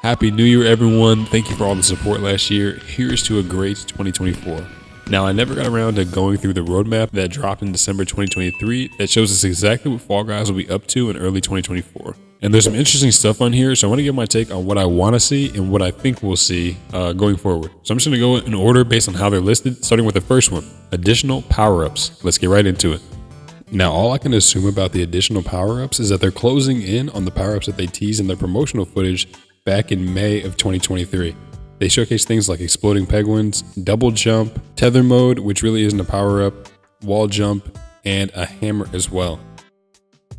Happy New Year, everyone. Thank you for all the support last year. Here's to a great 2024. Now, I never got around to going through the roadmap that dropped in December 2023 that shows us exactly what Fall Guys will be up to in early 2024. And there's some interesting stuff on here, so I want to give my take on what I want to see and what I think we'll see going forward. So I'm just going to go in order based on how they're listed, starting with the first one, additional power-ups. Let's get right into it. Now, all I can assume about the additional power-ups is that they're closing in on the power-ups that they teased in their promotional footage back in May of 2023. They showcase things like exploding penguins, double jump, tether mode, which really isn't a power-up, wall jump, and a hammer as well.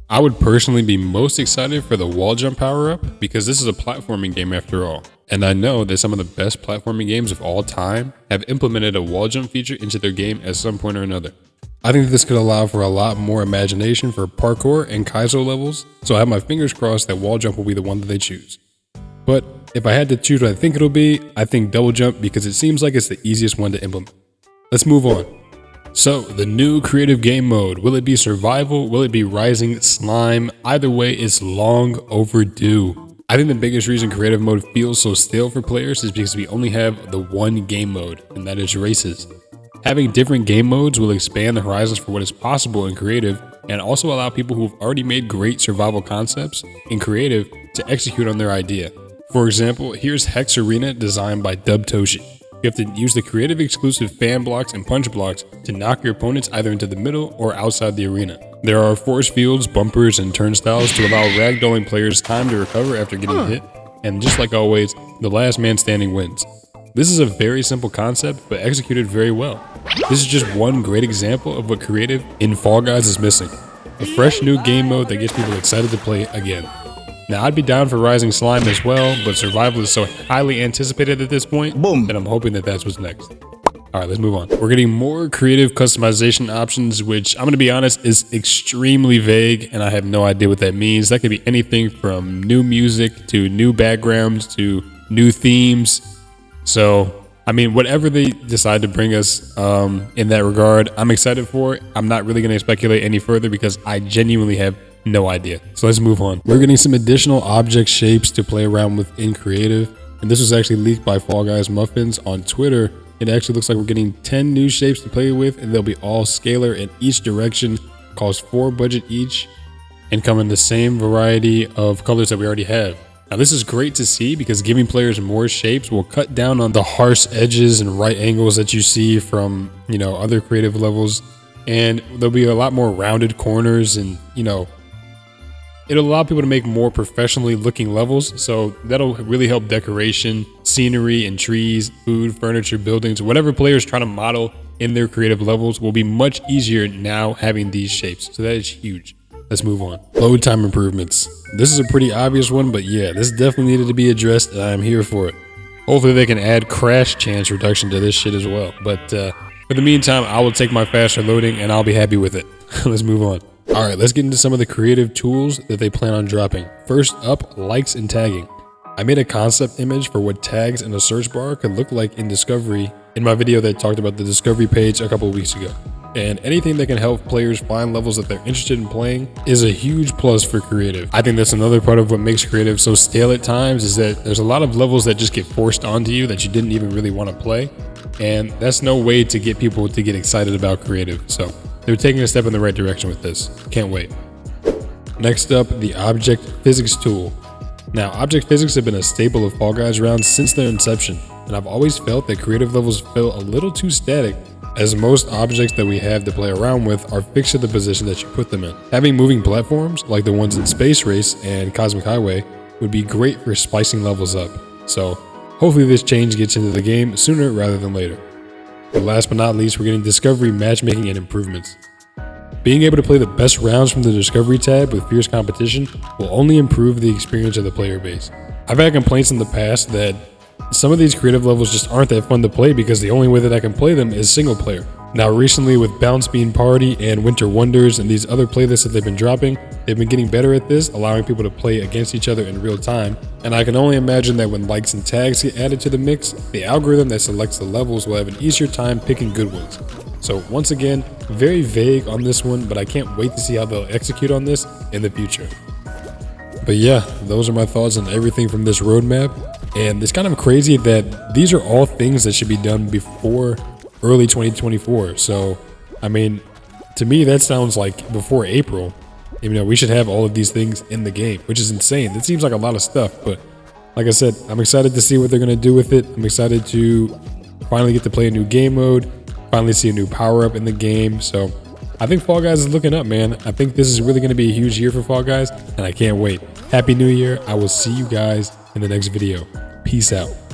I would personally be most excited for the wall jump power-up because this is a platforming game after all. And I know that some of the best platforming games of all time have implemented a wall jump feature into their game at some point or another. I think this could allow for a lot more imagination for parkour and Kaizo levels, so I have my fingers crossed that wall jump will be the one that they choose. But if I had to choose what I think it'll be, I think double jump because it seems like it's the easiest one to implement. Let's move on. So, the new creative game mode, will it be survival? Will it be rising slime? Either way, it's long overdue. I think the biggest reason creative mode feels so stale for players is because we only have the one game mode, and that is races. Having different game modes will expand the horizons for what is possible in creative and also allow people who have already made great survival concepts in creative to execute on their idea. For example, here's Hex-A-Rena designed by Dubtoshi. You have to use the creative exclusive fan blocks and punch blocks to knock your opponents either into the middle or outside the arena. There are force fields, bumpers, and turnstiles to allow ragdolling players time to recover after getting hit, and just like always, the last man standing wins. This is a very simple concept, but executed very well. This is just one great example of what creative in Fall Guys is missing. A fresh new game mode that gets people excited to play again. Now, I'd be down for Rising Slime as well, but survival is so highly anticipated at this point that I'm hoping that that's what's next. Alright, let's move on. We're getting more creative customization options, which I'm going to be honest is extremely vague, and I have no idea what that means. That could be anything from new music to new backgrounds to new themes. So, I mean, whatever they decide to bring us in that regard, I'm excited for it. I'm not really going to speculate any further because I genuinely have no idea. So let's move on. We're getting some additional object shapes to play around with in creative. And this was actually leaked by FGMuffins on Twitter. It actually looks like we're getting 10 new shapes to play with, and they'll be all scalar in each direction, cost 4 budget each, and come in the same variety of colors that we already have. Now this is great to see because giving players more shapes will cut down on the harsh edges and right angles that you see from, other creative levels. And there'll be a lot more rounded corners and, it'll allow people to make more professionally looking levels, so that'll really help decoration, scenery, and trees, food, furniture, buildings, whatever players try to model in their creative levels will be much easier now having these shapes, so that is huge. Let's move on. Load time improvements. This is a pretty obvious one, but yeah, this definitely needed to be addressed, and I'm here for it. Hopefully they can add crash chance reduction to this shit as well, but for the meantime, I will take my faster loading and I'll be happy with it. Let's move on. Alright, let's get into some of the creative tools that they plan on dropping. First up, likes and tagging. I made a concept image for what tags in a search bar could look like in Discovery in my video that talked about the Discovery page a couple of weeks ago. And anything that can help players find levels that they're interested in playing is a huge plus for creative. I think that's another part of what makes creative so stale at times is that there's a lot of levels that just get forced onto you that you didn't even really want to play. And that's no way to get people to get excited about creative. So they're taking a step in the right direction with this. Can't wait. Next up, the object physics tool. Now, object physics have been a staple of Fall Guys rounds since their inception, and I've always felt that creative levels feel a little too static, as most objects that we have to play around with are fixed to the position that you put them in. Having moving platforms, like the ones in Space Race and Cosmic Highway, would be great for spicing levels up. So, hopefully this change gets into the game sooner rather than later. And last but not least, we're getting Discovery matchmaking and improvements. Being able to play the best rounds from the Discovery tab with fierce competition will only improve the experience of the player base. I've had complaints in the past that some of these creative levels just aren't that fun to play because the only way that I can play them is single player. Now recently with Bounce Bean Party and Winter Wonders and these other playlists that they've been dropping, they've been getting better at this, allowing people to play against each other in real time. And I can only imagine that when likes and tags get added to the mix, the algorithm that selects the levels will have an easier time picking good ones. So once again, very vague on this one, but I can't wait to see how they'll execute on this in the future. But yeah, those are my thoughts on everything from this roadmap. And it's kind of crazy that these are all things that should be done before early 2024. So, I mean, to me, that sounds like before April. You know, we should have all of these things in the game, which is insane. That seems like a lot of stuff, but like I said, I'm excited to see what they're going to do with it. I'm excited to finally get to play a new game mode, finally see a new power-up in the game. So I think Fall Guys is looking up, man. I think this is really going to be a huge year for Fall Guys, and I can't wait. Happy New Year. I will see you guys in the next video. Peace out.